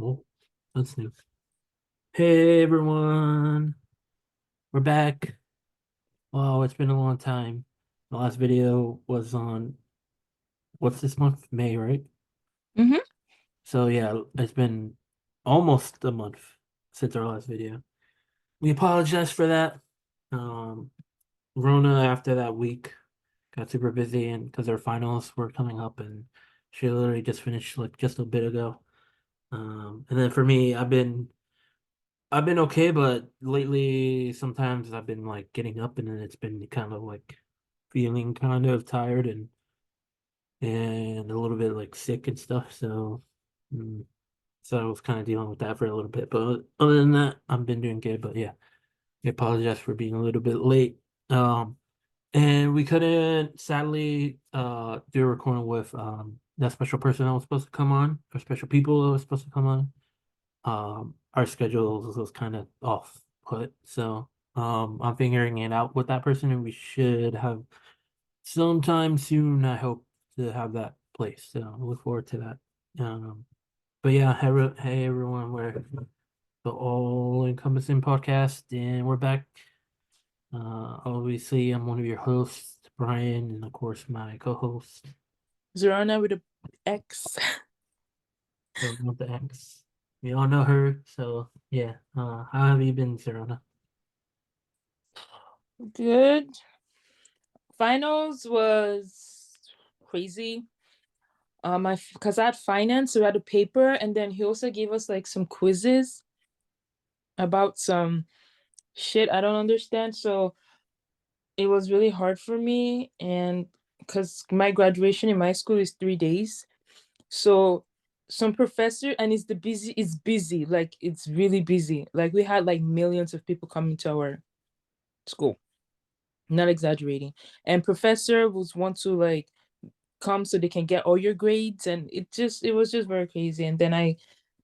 Oh, that's new. Hey everyone, we're back. Wow, it's been a long time. The last video was on what's this month? May, right? Mm-hmm. So yeah, it's been almost a month since our last video. We apologize for that. Um, Rona after that week got super busy and because our finals were coming up and she literally just finished like just a bit ago. And then for me, I've been okay, but lately sometimes I've been like getting up and then it's been kind of like feeling kind of tired and a little bit like sick and stuff. Mm, so I was kind of dealing with that for a little bit. But other than that, I've been doing good. But yeah, I apologize for being a little bit late. And we couldn't sadly do a recording with that special person that was supposed to come on, or special people that was supposed to come on. Our schedules was kind of off put. So I'm figuring it out with that person and we should have sometime soon, I hope to have that place. So I look forward to that. But yeah, hey everyone, we're the All Encompassing podcast and we're back. Obviously I'm one of your hosts, Brian, and of course my co-host, Zorana with a X. so not the X. We all know her, so yeah. How have you been, Sarona? Good. Finals was crazy. Because I had finance, so we had a paper, and then he also gave us like some quizzes about some shit I don't understand. So it was really hard for me, and because my graduation in my school is 3 days, so some professor and it's busy, like it's really busy. Like we had like millions of people coming to our school. Not exaggerating. And professor was want to like come so they can get all your grades, and it was just very crazy. And then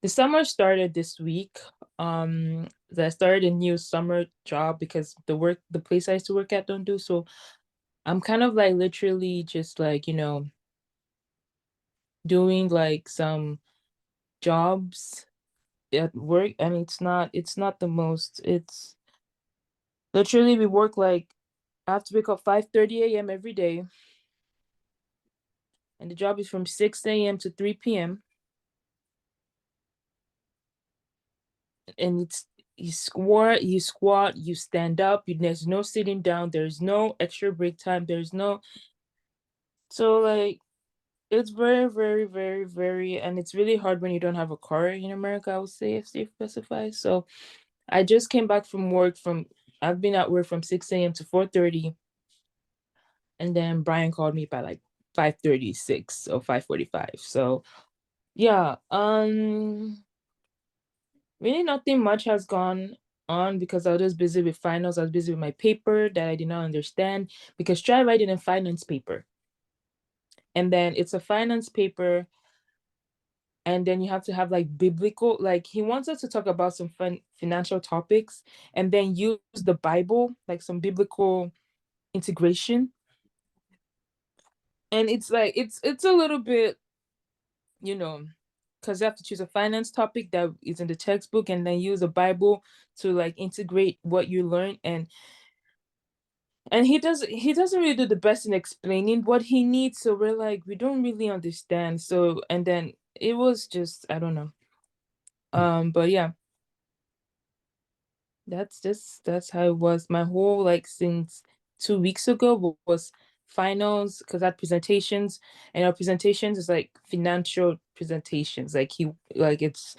the summer started this week. I started a new summer job because the place I used to work at don't do so. I'm kind of like literally just like, doing like some jobs at work, and it's not the most. It's literally we work like I have to wake up 5:30 a.m. every day, and the job is from 6 a.m. to 3 p.m. And it's you squat, you stand up, there's no sitting down, there's no extra break time, there's no. So like it's very, very, very, very, and it's really hard when you don't have a car in America, I would say, if they specify. So I just came back from work from I've been at work from 6 a.m. to 4:30, and then Brian called me by like 5:36 or 5:45. So yeah, really nothing much has gone on because I was just busy with finals. I was busy with my paper that I did not understand, because try writing a finance paper, and then it's a finance paper, and then you have to have like biblical, like he wants us to talk about some financial topics and then use the Bible, like some biblical integration. And it's like it's a little bit, you know, because you have to choose a finance topic that is in the textbook and then use a Bible to like integrate what you learn. And he doesn't really do the best in explaining what he needs, so we're like we don't really understand. So and then it was just, I don't know. But yeah, that's how it was. My whole like since 2 weeks ago was finals, because I had presentations, and our presentations is like financial presentations, like he like it's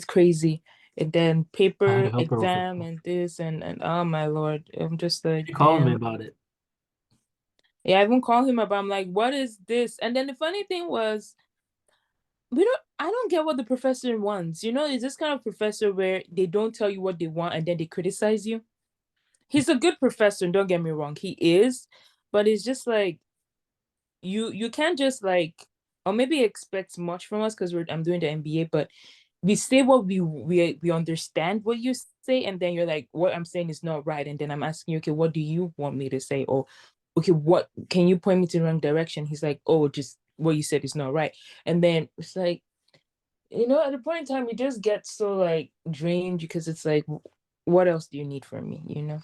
crazy. And then I had to paper help her with it. exam and this and oh my lord, I'm just like, You called me damn. about it. Yeah, I even called him about, I'm like, what is this? And then the funny thing was, I don't get what the professor wants. Is this kind of professor where they don't tell you what they want and then they criticize you? He's a good professor, don't get me wrong, he is, but it's just like you can't just like, or maybe expect much from us because I'm doing the MBA, but we say what we understand what you say, and then you're like, what I'm saying is not right, and then I'm asking you, okay, what do you want me to say? Or okay, what can you point me to the wrong direction? He's like, oh, just what you said is not right. And then it's like at the point in time, you just get so like drained because it's like, what else do you need from me?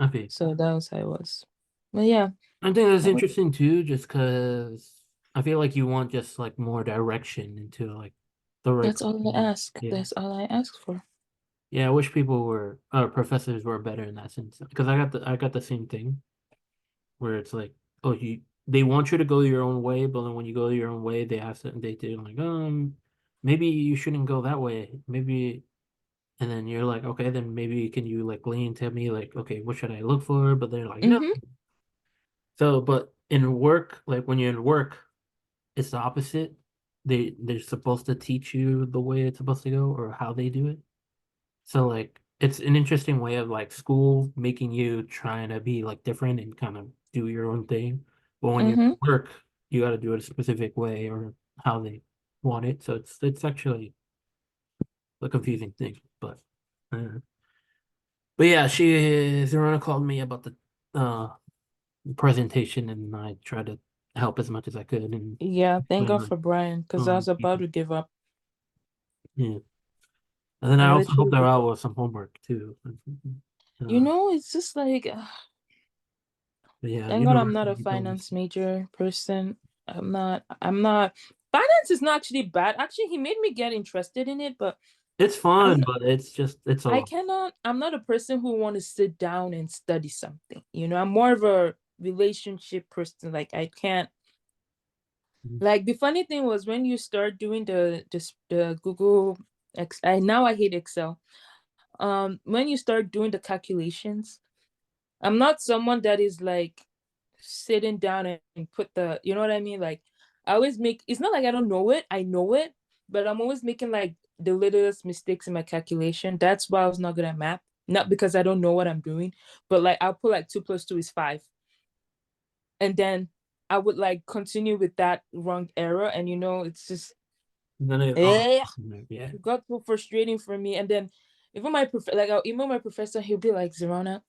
Okay. So that was how it was. But yeah, I think that's I would- interesting too, just because I feel like you want just like more direction into like the right that's all I career. ask. Yeah. That's all I ask for. Yeah, I wish people were professors were better in that sense because I got the same thing where it's like, oh, you they want you to go your own way, but then when you go your own way, they have something they do like, maybe you shouldn't go that way. Maybe, and then you're like, okay, then maybe can you like lean to me like, okay, what should I look for? But they're like, no. Mm-hmm. So, but in work, like when you're in work, it's the opposite. They're supposed to teach you the way it's supposed to go or how they do it. So like it's an interesting way of like school making you trying to be like different and kind of do your own thing. But when you Mm-hmm. work, you got to do it a specific way or how they want it. So it's actually a confusing thing. Uh, but yeah, Zerona called me about the uh presentation and I tried to help as much as I could and Yeah, thank explain God like for Brian, because I was about to give up. yeah. And then I I also helped her literally, out with some homework too. Uh, it's just like, but yeah, thank God I'm university not a diplomas. finance major person. I'm not. Finance is not actually bad. Actually, he made me get interested in it, but It's I'm fun, but it's just it's a I lot. cannot, I'm not a person who want to sit down and study something. I'm more of a relationship person. Like I can't, like the funny thing was when you start doing the Google now I hate Excel. When you start doing the calculations, I'm not someone that is like sitting down and put you know what I mean? Like I always make, it's not like I don't know it, I know it, but I'm always making like the littlest mistakes in my calculation. That's why I was not good at math. Not because I don't know what I'm doing, but like I'll put like 2 plus 2 is 5. And then I would like continue with that wrong error. And it's just, And then eh, yeah. it got so frustrating for me. And then even I'll email my professor, he'll be like, Zerona,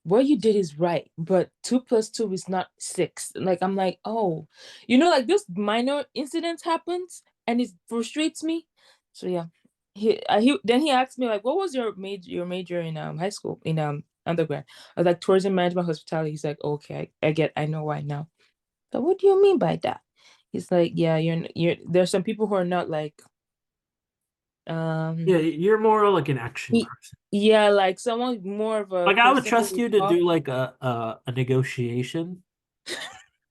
what you did is right, but 2 plus 2 is not 6. Like I'm like, oh, like this minor incidents happens and it frustrates me. So yeah, he asked me like, what was your major in high school in undergrad? I was like tourism management hospitality. He's like, okay, I know why now. So what do you mean by that? He's like, yeah, there's some people who are not like Yeah, um you're more like an action he, person. yeah, like someone more of a Like I would person who trust would you to talk. do like a negotiation.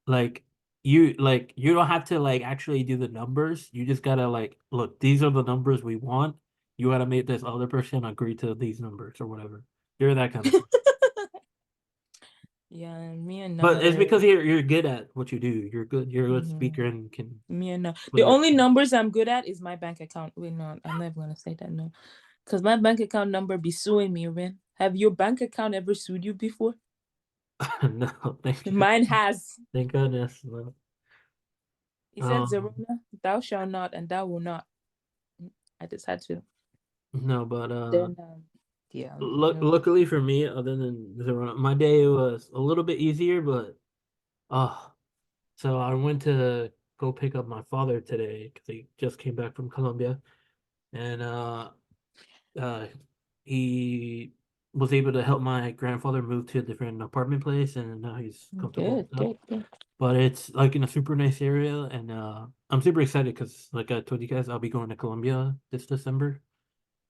Like you don't have to like actually do the numbers. You just gotta like look, these are the numbers we want. You gotta make this other person agree to these numbers or whatever. You're that kind of person. Yeah, me and But it's now. because you're good at what you do. You're a good speaker Mhm. and can Me and now. put The your only numbers I'm good at is my bank account. Wait, no, I'm never gonna say that, no. Because my bank account number be suing me, man. Have your bank account ever sued you before? no, thank you. Mine has. Thank goodness. No. He said, Um, Zerona, thou shalt not and thou will not. I just had to. no, but Then, yeah, no. luckily for me, other than the run, my day was a little bit easier, but uh so I went to go pick up my father today because he just came back from Colombia, and uh he was able to help my grandfather move to a different apartment place, and now he's comfortable and Good, stuff. good, good. But it's like in a super nice area, and I'm super excited because, like I told you guys, I'll be going to Colombia this December.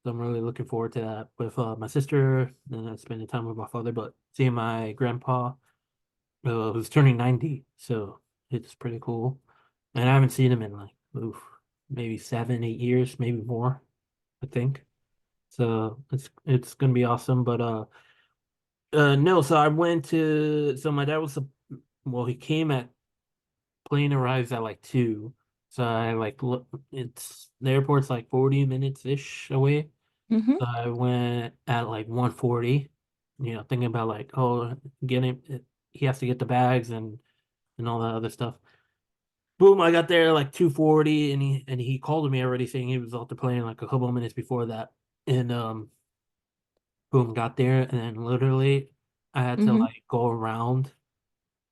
So I'm really looking forward to that with my sister and spending time with my father, but seeing my grandpa who's turning 90, so it's pretty cool. And I haven't seen him in like oof, maybe 7, 8 years, maybe more, I think. So it's gonna be awesome. But no, so I went to so my dad was well, he came at plane arrives at like 2. So I like look it's the airport's like 40 minutes ish away. Mm-hmm. So I went at like 1:40, thinking about like, oh, getting he has to get the bags and all that other stuff. Boom, I got there like 2:40 and he called me already saying he was off the plane like a couple of minutes before that. And boom, got there and then literally I had to Mm-hmm. like go around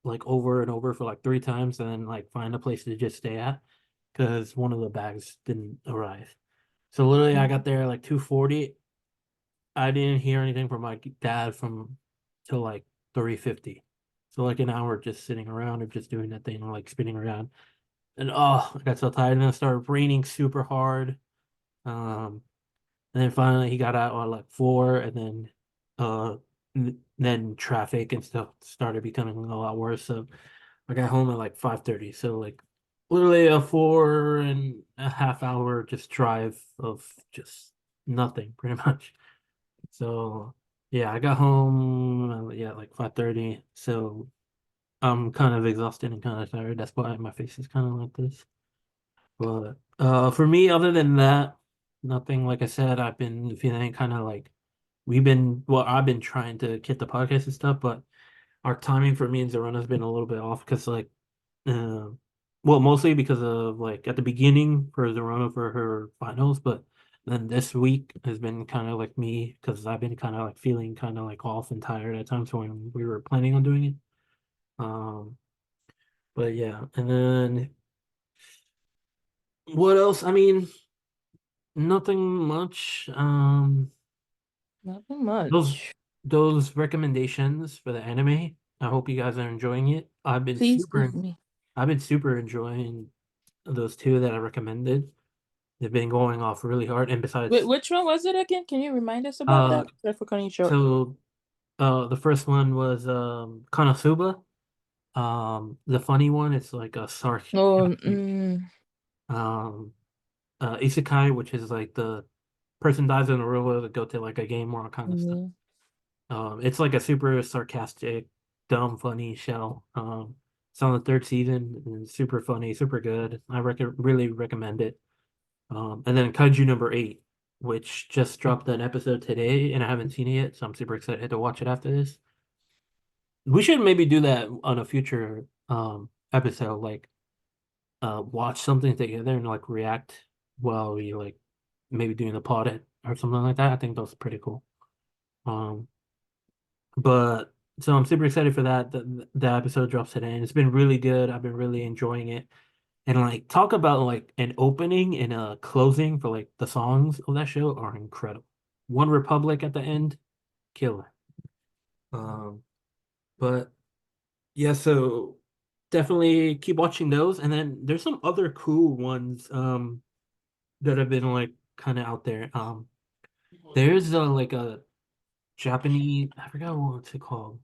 like over and over for like 3 times and then like find a place to just stay at because one of the bags didn't arrive. So literally, I got there like 2:40. I didn't hear anything from my dad from till like 3:50. So like an hour just sitting around or just doing that thing, like spinning around. And oh, I got so tired. And then it started raining super hard. Um, and then finally he got out at like 4, and then uh then traffic and stuff started becoming a lot worse. So I got home at like 5:30. So like literally a 4.5 hour just drive of just nothing pretty much. So yeah, I got home yeah like 5:30. So I'm kind of exhausted and kind of tired. That's why my face is kind of like this. But for me, other than that, nothing. Like I said, I've been feeling kind of like I've been trying to get the podcast and stuff, but our timing for me and Zorana has been a little bit off because like uh, well, mostly because of like at the beginning for Zorana for her finals, but then this week has been kind of like me because I've been kind of like feeling kind of like off and tired at times when we were planning on doing it. Um, but yeah, and then what else? I mean, nothing much. Nothing Those much. those recommendations for the anime. I hope you guys are enjoying it. Please give me. I've been super enjoying those two that I recommended. They've been going off really hard. And Wait, besides, which one was it again? Can you remind us about uh, that? Sorry for cutting you short. so the first one was Konosuba. The funny one is like a Oh, sarcastic um isekai, which is like the person dies in a real world to go to like a game world kind of stuff. mhm. It's like a super sarcastic, dumb, funny show. It's on the third season and super funny, super good. I really recommend it. And then Kaiju number 8, which just dropped an episode today, and I haven't seen it yet, so I'm super excited to watch it after this. We should maybe do that on a future episode, like watch something together and like react while we like maybe doing the pod it or something like that. I think that's pretty cool. Um, but so I'm super excited for that. The episode drops today, and it's been really good. I've been really enjoying it. And like talk about like an opening and a closing for like the songs of that show are incredible. One Republic at the end, killer. Um, but yeah, so definitely keep watching those. And then there's some other cool ones that have been like kind of out there. There's like a Japanese, I forgot what's it called.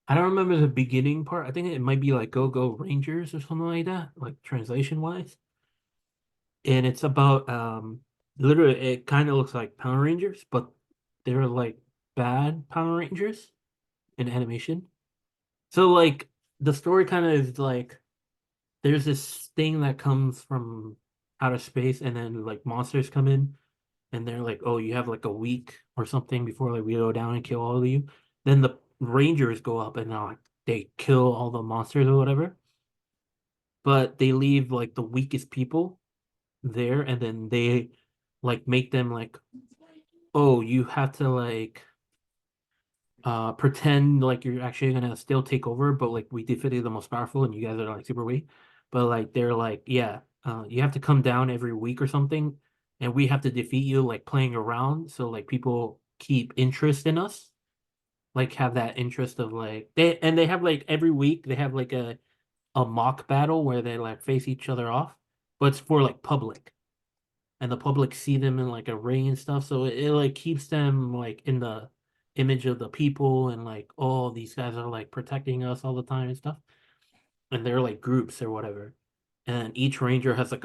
I don't remember the beginning part. I think it might be like Go Go Rangers or something like that, like translation wise. And it's about literally it kind of looks like Power Rangers, but they're like bad Power Rangers in animation. So like the story kind of is like there's this thing that comes from outer space and then like monsters come in and they're like, "Oh, you have like a week or something before like we go down and kill all of you." Then the Rangers go up and like they kill all the monsters or whatever, but they leave like the weakest people there and then they like make them like, oh, you have to like pretend like you're actually gonna still take over, but like we defeated the most powerful and you guys are like super weak. But like they're like, yeah, you have to come down every week or something, and we have to defeat you like playing around so like people keep interest in us, like have that interest of like they have like every week they have like a mock battle where they like face each other off, but it's for like public. And the public see them in like a ring and stuff. So it like keeps them like in the image of the people and like, oh, these guys are like protecting us all the time and stuff. And they're like groups or whatever. And each ranger has like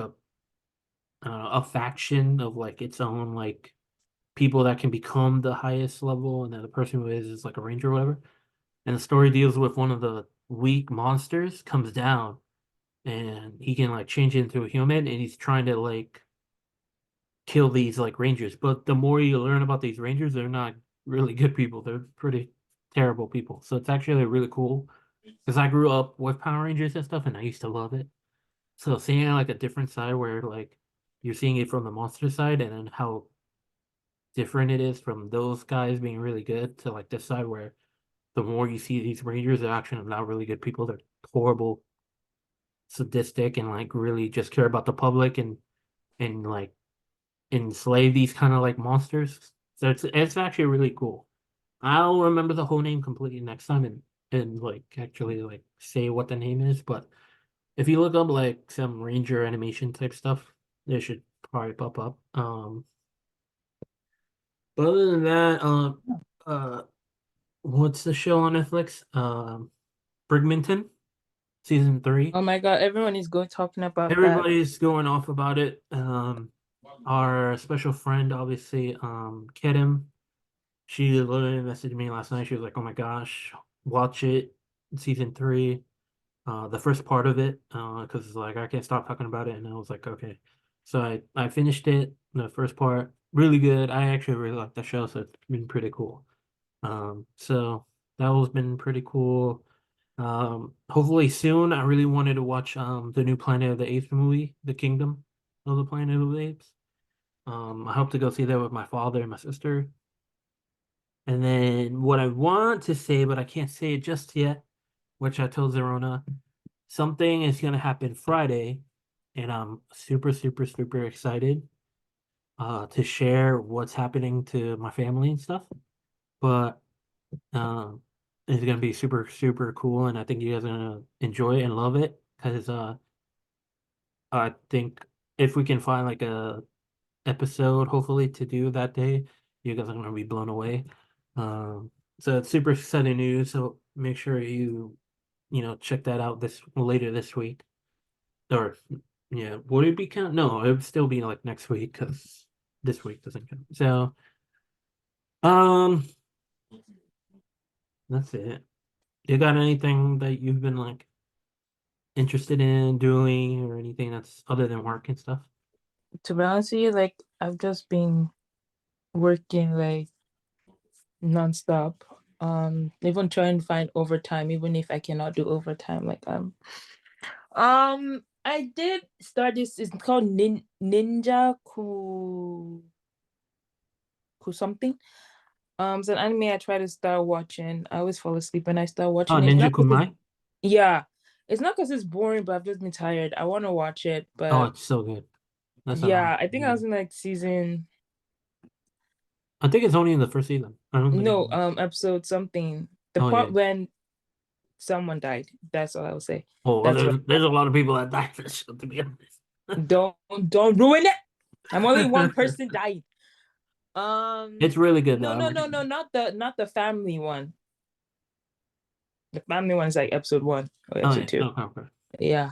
a faction of like its own like people that can become the highest level, and then the person who is like a ranger or whatever. And the story deals with one of the weak monsters comes down and he can like change into a human and he's trying to like kill these like rangers. But the more you learn about these rangers, they're not really good people. They're pretty terrible people. So it's actually really cool because I grew up with Power Rangers and stuff, and I used to love it. So seeing like a different side where like you're seeing it from the monster side, and then how different it is from those guys being really good to like this side where the more you see these rangers, they're actually not really good people. They're horrible sadistic and like really just care about the public and like enslave these kind of like monsters. So it's actually really cool. I'll remember the whole name completely next time and like actually like say what the name is. But if you look up like some Ranger animation type stuff, they should probably pop up. But other than that, uh, what's the show on Netflix? Brigminton season three. Oh my God, everyone is going talking about that. Everybody's going off about it. Our special friend, obviously, Kedem, she literally messaged me last night. She was like, "Oh my gosh, watch it, season three, the first part of it, because like I can't stop talking about it." And I was like, "Okay." So I finished it, the first part, really good. I actually really like the show, so it's been pretty cool. So that was been pretty cool. Hopefully soon. I really wanted to watch the new Planet of the Apes movie, The Kingdom of the Planet of the Apes. I hope to go see that with my father and my sister. And then what I want to say, but I can't say it just yet, which I told Zerona, something is gonna happen Friday, and I'm super, super, super excited to share what's happening to my family and stuff. But um it's gonna be super, super cool, and I think you guys are gonna enjoy it and love it because I think if we can find like a episode hopefully to do that day, you guys are gonna be blown away. So it's super exciting news. So make sure check that out this later this week. Or yeah, would it be count? No, it would still be like next week because this week doesn't count. So um that's it. You got anything that you've been like interested in doing or anything that's other than work and stuff? To be honest with you, like I've just been working like nonstop. Even trying to find overtime, even if I cannot do overtime. I did start this. It's called Ninja Ku something. It's an anime I try to start watching. I always fall asleep when I start Oh, watching it. It's Ninja not because Kunai. yeah, it's not because it's boring, but I've just been tired. I want to watch it, Oh, but it's so good. That's yeah, I think I was good. in like season I think it's only in the first season. I don't think. no, episode something. The Oh yeah. part when someone died. That's all I will say. Oh, well, That's what. there's a lot of people that died for this show, to be honest. Don't don't ruin it. I'm only one person died. It's really good though. No, I no, no, recommend no, it. not the family one. The family one is like episode 1 or Oh episode yeah. 2. Okay, okay. Yeah.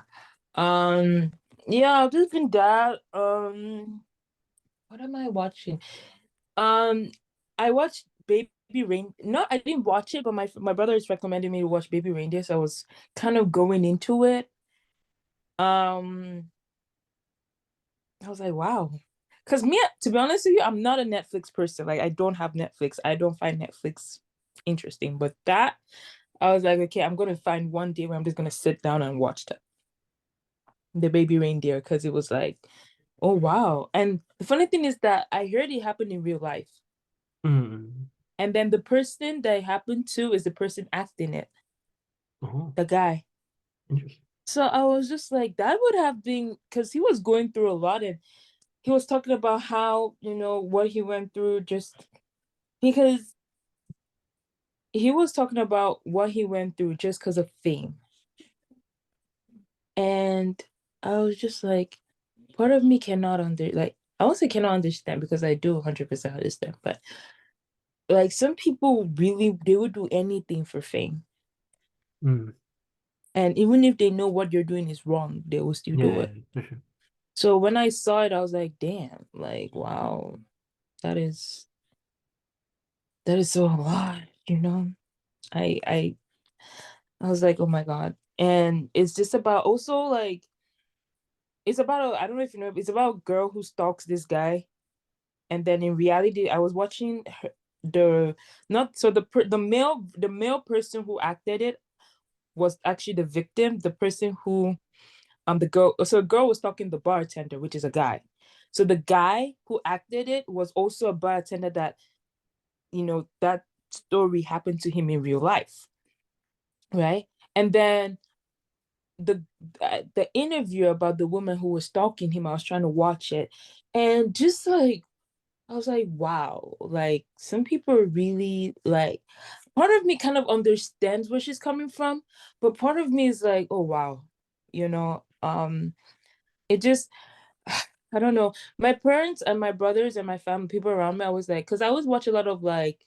Um. Yeah. Other than that, what am I watching? Um, I watched Baby Rain. No, I didn't watch it, but my brother is recommending me to watch Baby Reindeer, so I was kind of going into it. Um, I was like, wow. Because me, to be honest with you, I'm not a Netflix person. Like, I don't have Netflix. I don't find Netflix interesting. But that, I was like, okay, I'm gonna find one day where I'm just gonna sit down and watch the Baby Reindeer because it was like, oh wow. And the funny thing is that I heard it happened in real life. Mm. And then the person that it happened to is the person acting it, Oh, the guy. interesting. So I was just like, that would have been because he was going through a lot and he was talking about how, what he went through just because he was talking about what he went through just because of fame. And I was just like, part of me cannot I won't say cannot understand because I do 100% understand, but like some people really, they would do anything for fame. Mm. And even if they know what you're doing is wrong, they will still Yeah, do yeah, it. for sure. So when I saw it, I was like, damn, like, wow, that is that is so a lot, you know? I I I was like, oh my God. And it's just about also like it's about I don't know if you know, it's about a girl who stalks this guy. And then in reality, I was watching the not so the male person who acted it was actually the victim, the person who the girl so a girl was stalking the bartender, which is a guy. So the guy who acted it was also a bartender that that story happened to him in real life, right? And then the the interview about the woman who was stalking him, I was trying to watch it, and just like I was like, wow, like some people are really like, part of me kind of understands where she's coming from, but part of me is like, oh wow, you know, it just I don't know. My parents and my brothers and my family, people around me, I was like, because I always watch a lot of like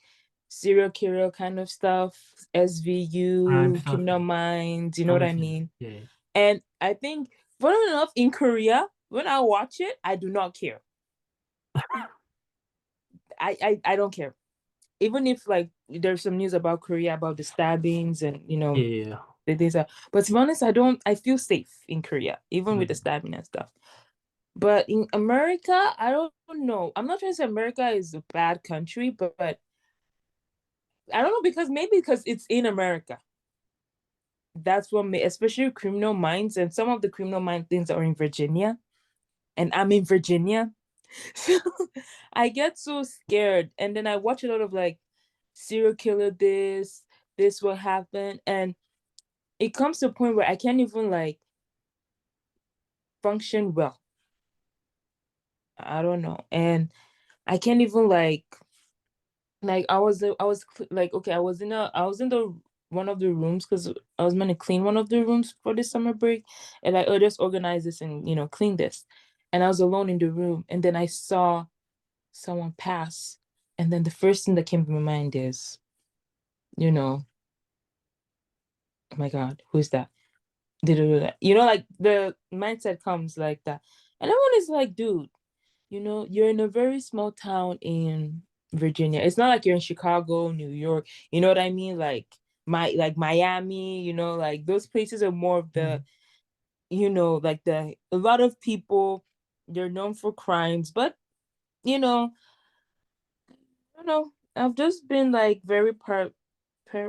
serial killer kind of stuff, I'm SVU, so Criminal Minds, you know what I've I seen mean? it. Yeah. And I think, funny enough, in Korea, when I watch it, I do not care. I don't care. Even if like there's some news about Korea about the stabbings and Yeah. the things are, but to be honest, I feel safe in Korea, even with the Mm. stabbing and stuff. But in America, I don't know. I'm not trying to say America is a bad country, but I don't know because maybe because it's in America. That's what may, especially Criminal Minds, and some of the Criminal Mind things are in Virginia, and I'm in Virginia. So I get so scared. And then I watch a lot of like serial killer this will happen. And it comes to a point where I can't even like function well. I don't know. And I can't even like like okay, I was in the one of the rooms because I was meant to clean one of the rooms for this summer break. And like, oh, just organize this and clean this. And I was alone in the room. And then I saw someone pass. And then the first thing that came to my mind is, you know, oh my God, who's that? Like the mindset comes like that. And everyone is like, dude, you're in a very small town in Virginia. It's not like you're in Chicago, New York. You know what I mean? Like Miami, like those places are more of the, Mm. like a lot of people, they're known for crimes, but I don't know. I've just been like very paranoid. Is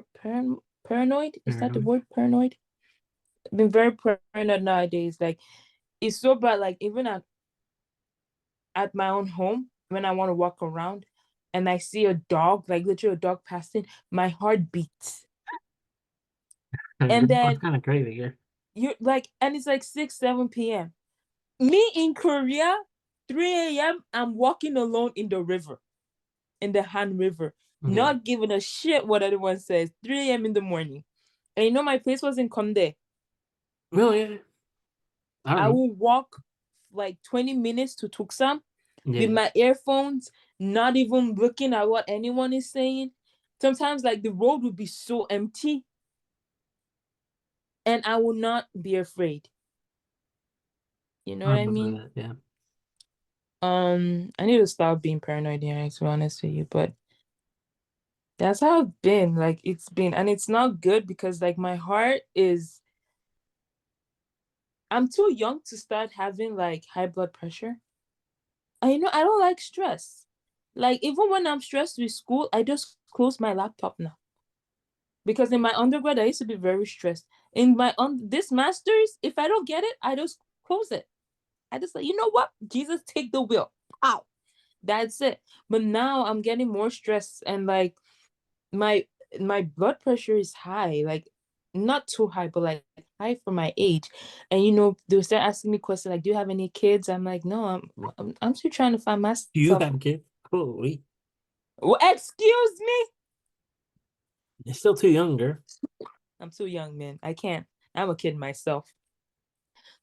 that the Mm. word paranoid? I've been very paranoid nowadays. Like it's so bad. Like even at my own home, when I want to walk around and I see a dog, like literally a dog passing, my heart beats. And It's then kind of crazy here. you're like, and it's like 6, 7 p.m. Me in Korea, 3 a.m., I'm walking alone in the river, in the Han River, Yeah. not giving a shit what anyone says. 3 a.m. in the morning. And my place was in Conde. Well, yeah. I don't I know. will walk like 20 minutes to Tuksam with Yeah. my earphones, not even looking at what anyone is saying. Sometimes, like, the road would be so empty, and I will not be afraid. You know I what I remember mean? that. Yeah. I need to stop being paranoid here, to be honest with you. But that's how it's been. Like, it's been, and it's not good because, like, my heart is. I'm too young to start having like high blood pressure. And I don't like stress. Like, even when I'm stressed with school, I just close my laptop now. Because in my undergrad, I used to be very stressed. In my this master's, if I don't get it, I just close it. I just like, you know what? Jesus, take the wheel. Ow. That's it. But now I'm getting more stressed, and like my my blood pressure is high. Like not too high, but like high for my age. And they'll start asking me questions like, "Do you have any kids?" I'm like, "No, I'm still trying to find Do you myself." have kids? Cool. Well, excuse me. You're still too younger. I'm too young, man. I can't. I'm a kid myself.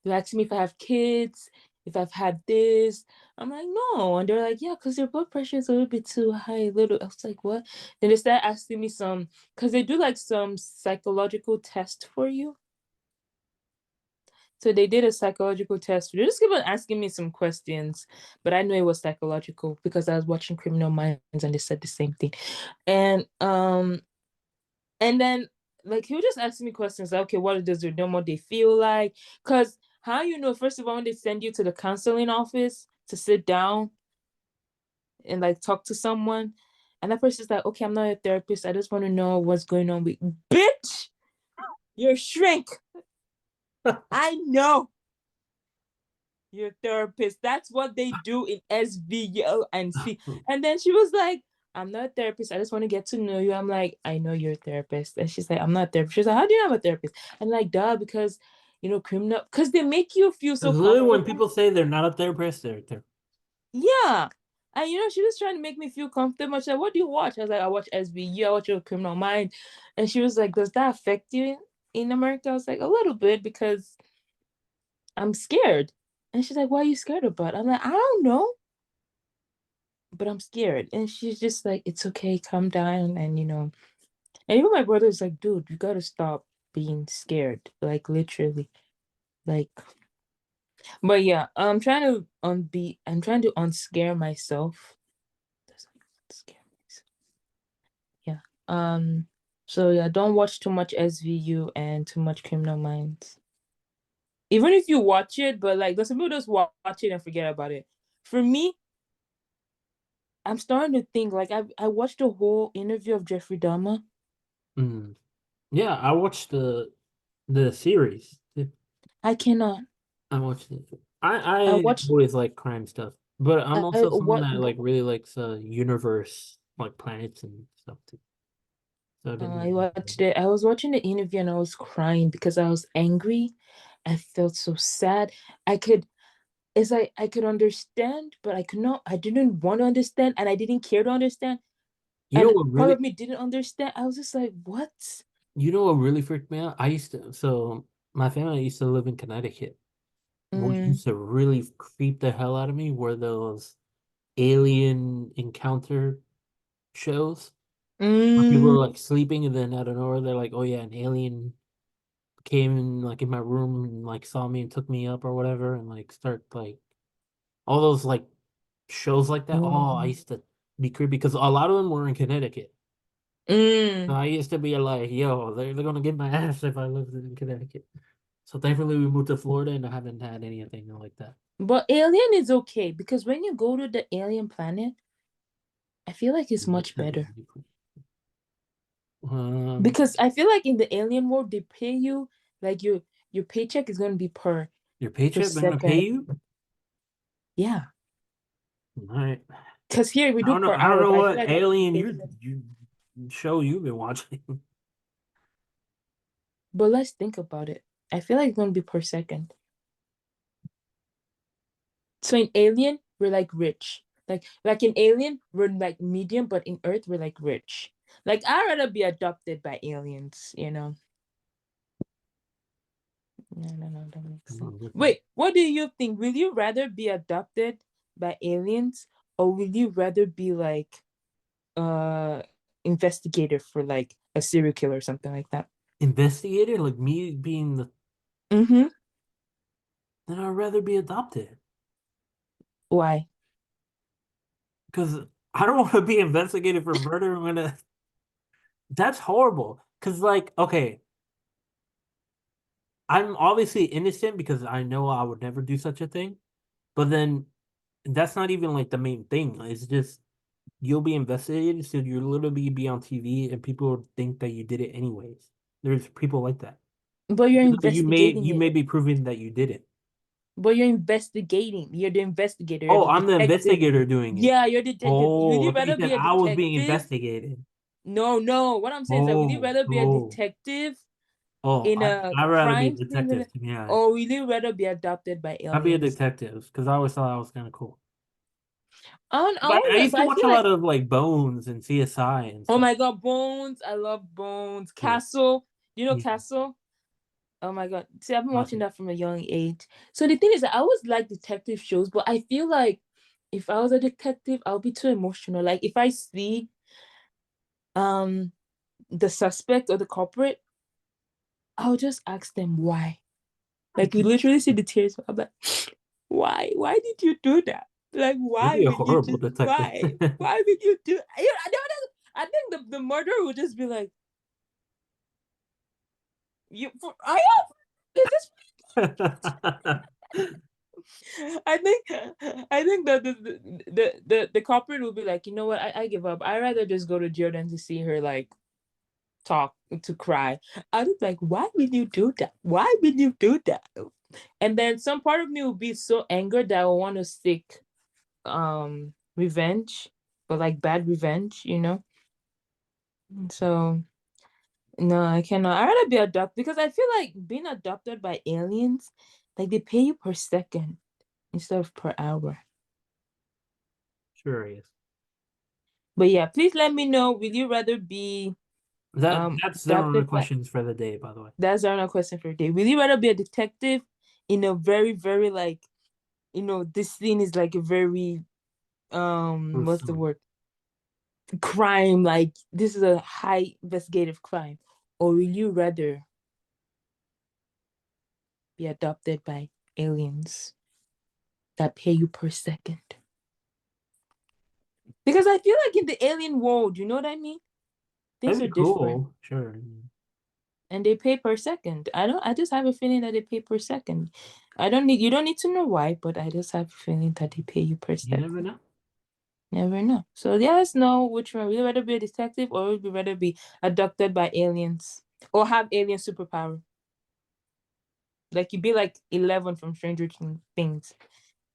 They ask me if I have kids, if I've had this. I'm like, no. And they're like, yeah, because your blood pressure is a little bit too high. Little. I was like, what? Then they start asking me because they do like some psychological test for you. So they did a psychological test. They just kept on asking me some questions, but I knew it was psychological because I was watching Criminal Minds and they said the same thing. And then like he would just ask me questions like, okay, what does your normal day feel like? Because how first of all, when they send you to the counseling office to sit down and like talk to someone, and that person's like, okay, I'm not a therapist. I just want to know what's going on with bitch. You're a shrink. I know you're a therapist. That's what they do in SVO and C. And then she was like, I'm not a therapist. I just want to get to know you. I'm like, I know you're a therapist. And she's like, I'm not a therapist. She's like, how do you have a therapist? I'm like, duh, because criminal, because they make you feel so Because literally, when comfortable. people say they're not a therapist, they're Yeah. And she was trying to make me feel comfortable. She's like, what do you watch? I was like, I watch SVU, I watch your Criminal Mind. And she was like, does that affect you in America? I was like, a little bit because I'm scared. And she's like, why are you scared about? I'm like, I don't know, but I'm scared. And she's just like, it's okay, calm down. And even my brother's like, dude, you gotta stop being scared. Like literally. Like, but yeah, I'm trying to unscare myself. Scare myself. Yeah. So yeah, don't watch too much SVU and too much Criminal Minds. Even if you watch it, but like there's some people just watch it and forget about it. For me, I'm starting to think like I watched the whole interview of Jeffrey Dahmer. mm. Yeah, I watched the series. I cannot. I watched it. I I watched. always like crime stuff, but I'm I also someone what? that like really likes universe, like planets and stuff too. So I didn't I watched know. it. I was watching the interview and I was crying because I was angry. I felt so sad. I could. It's like I could understand, but I could not. I didn't want to understand, and I didn't care to understand. You know And what part really of me didn't understand. I was just like, what? you know what really freaked me out? I used to so my family used to live in Connecticut. What Mm, used to really creep the hell out of me were those alien encounter shows where people mm, are like sleeping and then out of nowhere they're like, "Oh yeah, an alien came in like in my room and like saw me and took me up or whatever," and like start like all those like shows like that. Oh, I mm, used to be creepy because a lot of them were in Connecticut. So mm. I used to be like, "Yo, they're gonna get my ass if I lived in Connecticut." So thankfully we moved to Florida and I haven't had anything like that. But alien is okay because when you go to the alien planet, I feel like it's much better. Um, Because I feel like in the alien world, they pay you like your paycheck is gonna be your per paycheck been gonna pay second. you? Yeah. All right. Because here we do per I don't hour, know but I feel what like alien per you show you've been watching. but let's think about it. I feel like it's gonna be per second. So in Alien, we're like rich. Like in Alien, we're like medium, but in Earth, we're like rich. Like I'd rather be adopted by aliens. No, no, no, that makes sense. Wait, what do you think? Will you rather be adopted by aliens or will you rather be like uh investigator for like a serial killer or something like that? Investigator, like me being the, Mm-hmm. then I'd rather be adopted Why? because I don't want to be investigated for murder when that's horrible. Because like, okay, I'm obviously innocent because I know I would never do such a thing. But then that's not even like the main thing. It's just you'll be investigated, so you'll literally be on TV and people will think that you did it anyways. There's people like that. But you're Even though investigating you it. may be proving that you did it. But you're investigating. You're the investigator. You're Oh, the I'm the detective. investigator doing it. Yeah, you're the detective. Will Oh, you I thought you rather said be a I was being detective? investigated. No, no. What I'm saying is that will you Oh, rather be a oh, detective oh, in a I'd rather be a crime scene detective, to be honest. or will you rather be adopted by I'd be a aliens? detective because I always thought I was kind of cool. I But I want to, used but to I watch feel a like, lot of like Bones and CSI and oh stuff. my God, Bones. I love Bones. Yeah, Castle. You know yeah, Castle? Oh my God. See, I've been watching classic. that from a young age. So the thing is, I always like detective shows, but I feel like if I was a detective, I'll be too emotional. Like if I see um the suspect or the culprit, I'll just ask them why. Like we literally see the tears. I'm like, why? Why did you do that? Like, You'd why be a would you horrible just detective. why? Why would you do? I think the murderer would just be like, I have is this I think that the culprit will be like, you know what, I give up. I rather just go to jail than to see her like talk to cry. I was like, why would you do that? Why would you do that? And then some part of me will be so angered that I will want to seek revenge, but like bad revenge. So No, I cannot. I'd rather be adopted because I feel like being adopted by aliens, like they pay you per second instead of per hour. Sure is. But yeah, please let me know. Will you rather be That's the only adopted by questions for the day, by the way. that's our question for today. Will you rather be a detective in a very, very like, this scene is like a very what's the Gruesome. word? Crime, like this is a high investigative crime. Or will you rather be adopted by aliens that pay you per second? Because I feel like in the alien world, you know what I mean? Things That'd are be different. cool. Sure. And they pay per second. I just have a feeling that they pay per second. You don't need to know why, but I just have a feeling that they pay you per You never second. know. Never know. So let us know which one. Would you rather be a detective or would you rather be abducted by aliens? Or have alien superpower? Like you be like 11 from Things.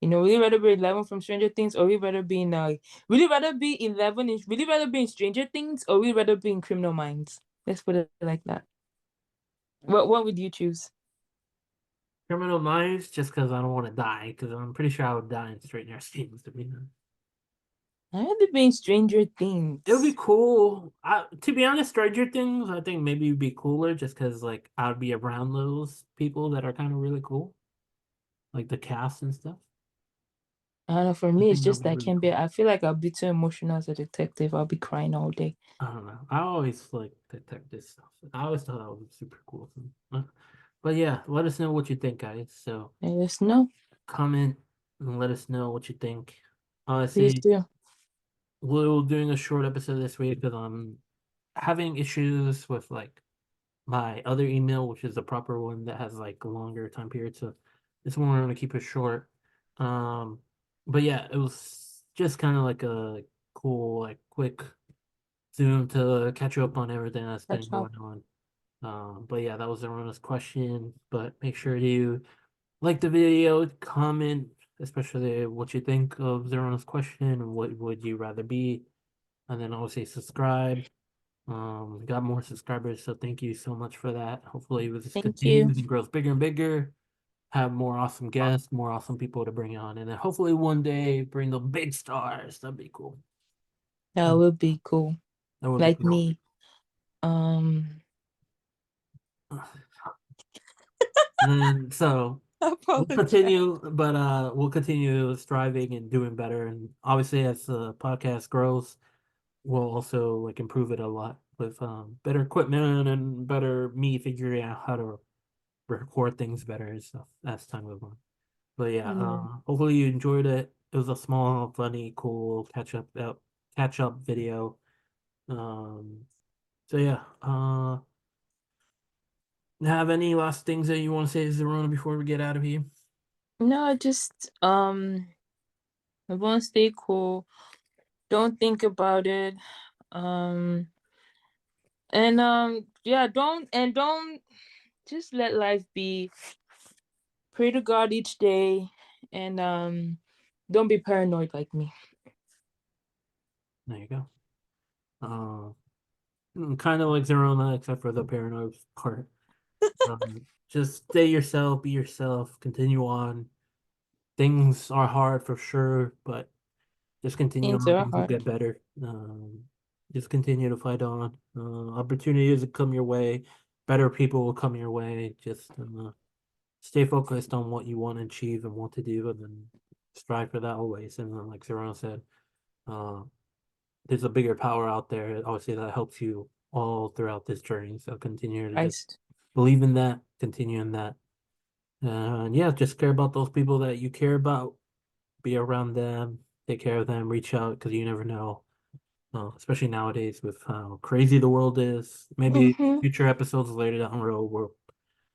Would you rather be 11 from Stranger Things or would you rather be in would you rather be 11 in would you rather be in Stranger Things or would you rather be in Criminal Minds? Let's put it like that. What would you choose? Criminal Minds, just because I don't want to die, because I'm pretty sure I would die in Stranger Things, to be honest. I'd rather be in Stranger It would be Things. cool. To be honest, Stranger Things, I think maybe it'd be cooler just because, like, I'd be around those people that are kind of really cool, like the cast and stuff. I don't know, for I me it's think that just would be that really cool. I feel like I'll be too emotional as a detective. I'll be crying all day. I don't know. I always like detective stuff. I always thought that was super cool. But yeah, let us know what you think, guys. So Let us know. comment and let us know what you think. Please Honestly, do. we're doing a short episode this week because I'm having issues with like my other email, which is the proper one that has like a longer time period. So this one we're gonna keep it short. Um, but yeah, it was just kind of like a cool, like quick Zoom to catch you up on everything that's been Catch up. going on. But yeah, that was everyone's question. But make sure you like the video, comment, especially what you think of Zerona's question. What would you rather be? And then obviously subscribe. Got more subscribers, so thank you so much for that. Hopefully this Thank you. continues and grows bigger and bigger. Have more awesome guests, more awesome people to bring on, and then hopefully one day bring the big stars. That'd be cool. That Mm, would be cool. that would be Like cool. me. Um And so I we'll apologize. continue, but we'll continue striving and doing better. And obviously as the podcast grows, we'll also like improve it a lot with better equipment and better me figuring out how to record things better and stuff as time goes on. But yeah, Yeah. hopefully you enjoyed it. It was a small, funny, cool catch up video. Um, so yeah, have any last things that you want to say to Zerona before we get out of here? No, just I want to stay cool. Don't think about it. Um and yeah, don't just let life be. Pray to God each day and don't be paranoid like me. There you go. Kind of like Zerona, except for the paranoid part. Just stay yourself, be yourself, continue on. Things are hard for sure, but just continue Things on. are Things will hard. get better. Just continue to fight on. Opportunities will come your way. Better people will come your way. Just stay focused on what you want to achieve and want to do, and then strive for that always. And like Zerona said, uh, there's a bigger power out there, obviously, that helps you all throughout this journey. So continue to just Christ. believe in that, continue in that. And yeah, just care about those people that you care about, be around them, take care of them, reach out because you never know. Especially nowadays with how crazy the world is. Maybe Mm-hmm. future episodes later down the road we'll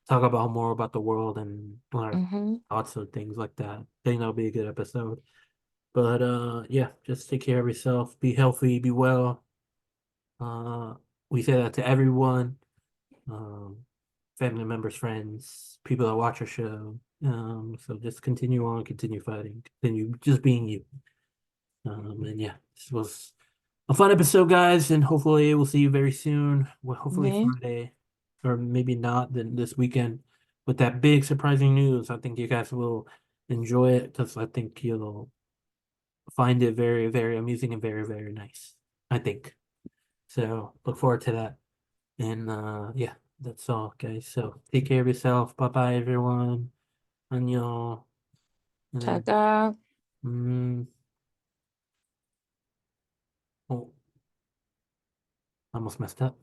talk about more about the world and our Mm-hmm. thoughts and things like that. I think that'll be a good episode. But yeah, just take care of yourself, be healthy, be well. Uh, we say that to everyone, um, family members, friends, people that watch our show. So just continue on, continue fighting, continue just being you. And yeah, this was a fun episode, guys, and hopefully we'll see you very soon. Well, hopefully Yeah. Friday, or maybe not, then this weekend with that big surprising news. I think you guys will enjoy it because I think you'll find it very, very amusing and very, very nice. I think. So look forward to that. And yeah, that's all, guys. So take care of yourself. Bye bye, everyone. 안녕. And then, Taka. mm, oh, almost messed up.